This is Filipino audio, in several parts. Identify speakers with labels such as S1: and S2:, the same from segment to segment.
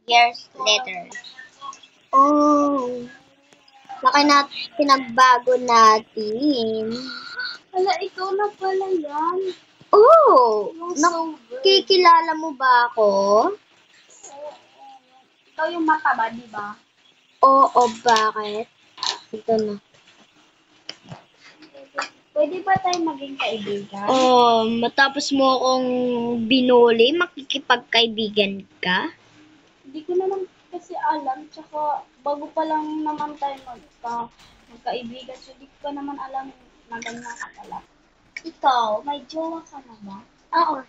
S1: years later. Oh, laki na pinagbago natin.
S2: Wala, ikaw na pala yan.
S1: Oh,
S2: Yung so good.
S1: nakikilala mo ba ako?
S2: Ikaw yung mataba, di ba?
S1: Oo, bakit? Ito na.
S2: Pwede ba tayo maging kaibigan?
S1: Oh, matapos mo akong binuli, makikipagkaibigan ka?
S2: Hindi ko naman kasi alam, tsaka bago pa lang naman tayo magkaibigan, so hindi ko pa naman alam na ganyan ka pala. Ikaw, may jowa ka na ba?
S1: Oo.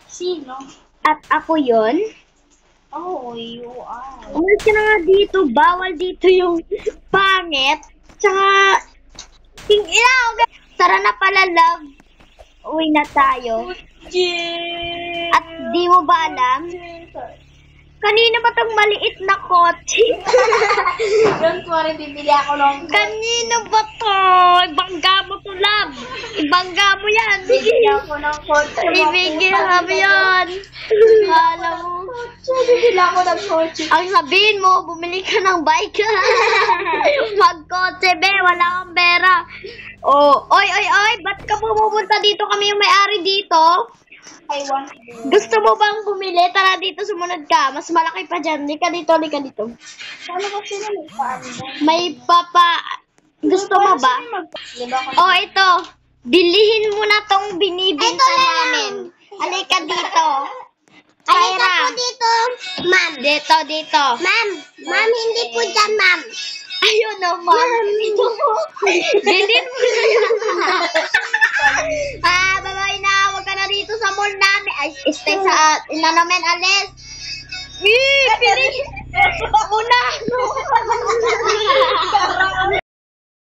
S2: Sino?
S1: At ako yon.
S2: Oh, you are.
S1: Umalis ka na nga dito. Bawal dito yung pangit. Tsaka, tara na pala, love. Uwi na tayo. At di mo ba alam? Kanina ba tong maliit na kotse?
S2: Don't worry, bibili ako ng
S1: Kanino ba to? Ibangga mo to, love. Ibangga mo yan.
S2: Bibili ako ng kotse.
S1: Ibigyan mo yan. Alam mo.
S2: Bibili ako ng kotse.
S1: Ang sabihin mo, bumili ka ng bike. Magkotse, be. Wala kang pera. Oh, oy. Ba't ka pumunta dito? Kami yung may-ari dito.
S2: I want to.
S1: Gusto mo bang bumili? Tara dito, sumunod ka. Mas malaki pa dyan. Lika dito.
S2: Paano kasi na may paano?
S1: May papa... Gusto mo ba?
S2: Diba ako?
S1: Oh, ito. Bilihin mo na tong binibinta namin. Halika dito. Kyra.
S3: Dito, ma'am.
S1: Dito.
S3: Ma'am, hindi po dyan, ma'am.
S1: Ayun o, ma'am. Ito mo. Bilhin mo na yan. Babay na. Huwag ka na dito sa mall namin. Ay, stay sa, namin, alis. Pili. Ako na.